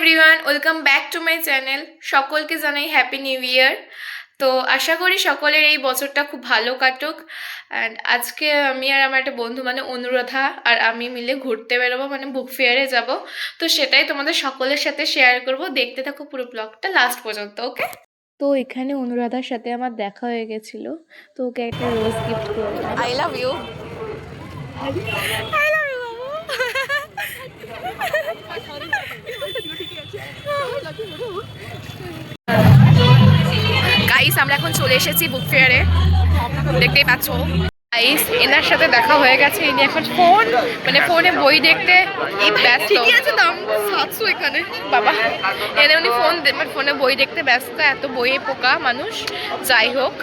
Everyone, welcome back to my channel. সকলকে জানাই happy new year. তো আশা করি সকলের এই বছরটা খুব ভালো কাটুক। অ্যান্ড আজকে আমি আর আমার একটা বন্ধু মানে অনুরাধা আর আমি মিলে ঘুরতে বেরোবো, মানে বুক ফেয়ারে যাব। তো সেটাই তোমাদের সকলের সাথে শেয়ার করব। দেখতে থাকো পুরো ব্লগটা লাস্ট পর্যন্ত, ওকে? তো এখানে অনুরাধার সাথে আমার দেখা হয়ে গেছিল, তো ওকে একটা রোজ গিফট করলাম। I love you. গাইস, আমরা এখন চলে এসেছি বুক ফেয়ারে, দেখতেই পাচ্ছ। গাইস, এনার সাথে দেখা হয়ে গেছে। ইনি এখন ফোনে বই দেখতে ব্যস্ত। ঠিকই আছে, দাম 700 এখানে। বাবা, উনি ফোনে বই দেখতে ব্যস্ত। এত বইয়ে পোকা মানুষ। যাই হোক,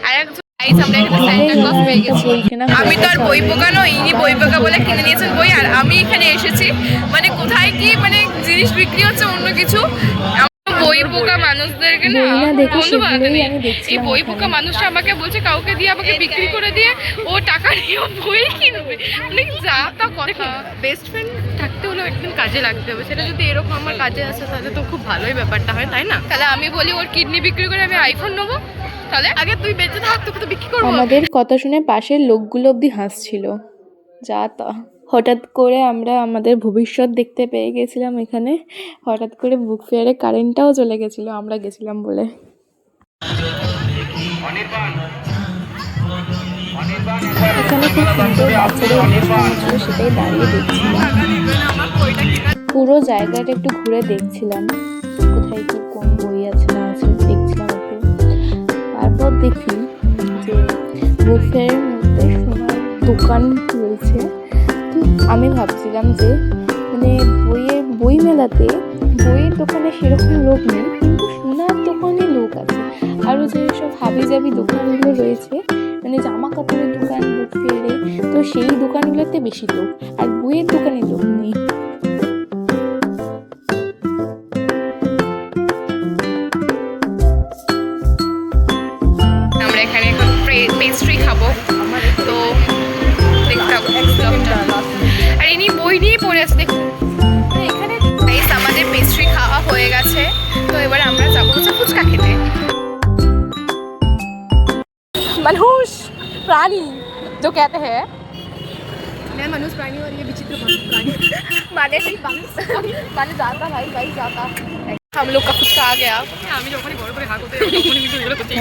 আর একজন আমরা এখানে সান্টা ক্লজ পেয়ে গেছি। আমি তো আর বই পোকা নই, ইনি বই পোকা বলে কিনে নিয়েছেন বই। আর আমি এখানে এসেছি মানে কোথায় কি মানে জিনিস বিক্রি হচ্ছে অন্য কিছু। বই পোকা মানুষদেরকে না বন্ধু বানাতে নেই। এই বই পোকা মানুষটা আমাকে বলছে কাউকে দিয়ে আমাকে বিক্রি করে দিয়ে ও টাকা নিয়ে বই কিনবে। মানে যা তা কথা। বেস্ট ফ্রেন্ড থাকতে হলেও একদিন কাজে লাগতে হবে। সেটা যদি এরকম আমার কাজে আসে তাহলে তো খুব ভালোই ব্যাপারটা হয়, তাই না? তাহলে আমি বলি ওর কিডনি বিক্রি করে আমি আইফোন নেবো। তাহলে আগে তুই বেঁচে থাক, তোকে তো বিক্রি করবো। আমাদের কথা শুনে পাশের লোকগুলো অবধি হাসছিল। যা তা, হঠাৎ করে আমরা আমাদের ভবিষ্যৎ দেখতে পেয়ে গেছিলাম এখানে। হঠাৎ করে বুক ফেয়ারে কারেন্টটাও চলে গেছিলো আমরা গেছিলাম বলে। এখানে খুব সুন্দর বাচ্চাদের অনুষ্ঠান ছিল, সেটাই দাঁড়িয়ে দেখছিলাম। পুরো জায়গাটা একটু ঘুরে দেখছিলাম, কোথায় কি কোন বই আছে না আছে দেখছিলাম একটু। তারপর দেখি যে বুক ফেয়ারের মধ্যে সোনার দোকান রয়েছে। তো আমি ভাবছিলাম যে মানে বই মেলাতে বইয়ের দোকানে সেরকম লোক নেই, কিন্তু সোনার দোকানে লোক আছে। আরও যেসব হাবি জাবি দোকানগুলো রয়েছে, মানে জামা কাপড়ের দোকান বুক ফেয়ারে, তো সেই দোকানগুলোতে বেশি লোক, আর বইয়ের দোকানে লোক নেই। আমরা এখানে এখন পেস্ট্রি খাবো, তো দেখতে হবে। আর ইনি বই নিয়ে পড়ে আছে, দেখুন এখানে। আমাদের পেস্ট্রি খাওয়া হয়ে গেছে, তো এবার আমরা যাবো হচ্ছে ফুচকা খেতে। মানুষ প্রাণী जो कहते हैं, मैं मनुष्य प्राणी और ये विचित्र प्राणी माने माने जाता भाई जाता। हम लोग का ফুচকা आ गया। আমি যখনই বড় করে হাঁক হতে তখনই কিন্তু এগুলো করতে।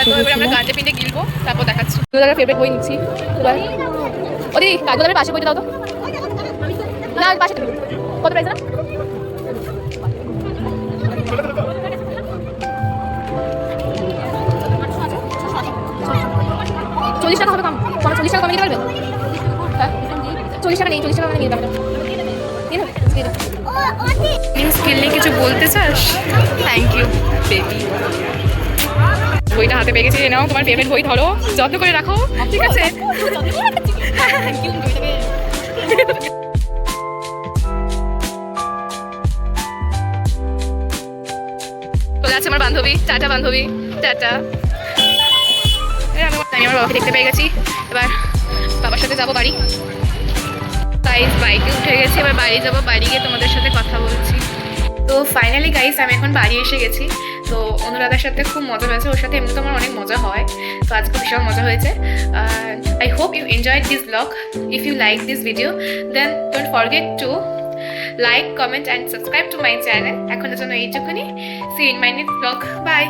তো এবার আমরা গাঁটে পিন্ডে গিলবো, তারপর দেখাচ্ছি। দুলার ফেভারিট বই নিচ্ছি এবার। ওদি কাজলের পাশে বইটা দাও তো। না পাশে কত প্রাইস না? 40 টাকা হবে কম। 40 টাকা কমে দিতে পারবে? হ্যাঁ 40 টাকা নেই, 40 টাকা নিয়ে যাবে। স্কিল নিয়ে কিছু বলতে চাস? Thank you baby. বইটা হাতে পেয়ে গেছি, নাও তোমার ফেভারিট বই, ধরো যত্ন করে রাখো, ঠিক আছে? চলে আছে আমার বান্ধবী। টাটা বান্ধবী, টাটা। আমি আমার বাবাকে দেখতে পেয়ে গেছি, এবার বাবার সাথে যাবো বাড়ি। গাইস, বাইকে উঠে গেছি, এবার বাড়ি যাবো। বাড়ি গিয়ে তোমাদের সাথে কথা বলছি। তো ফাইনালি গাইস, আমি এখন বাড়ি এসে গেছি। তো অনুরাধার সাথে খুব মজা হয়েছে, ওর সাথে এমনি তো আমার অনেক মজা হয়, তো আজকে ভীষণ মজা হয়েছে। I hope you enjoyed this blog. If you like this video then don't forget to like, comment and subscribe to my channel. এখনের জন্য এইটুকুনি। See you in my next blog. By.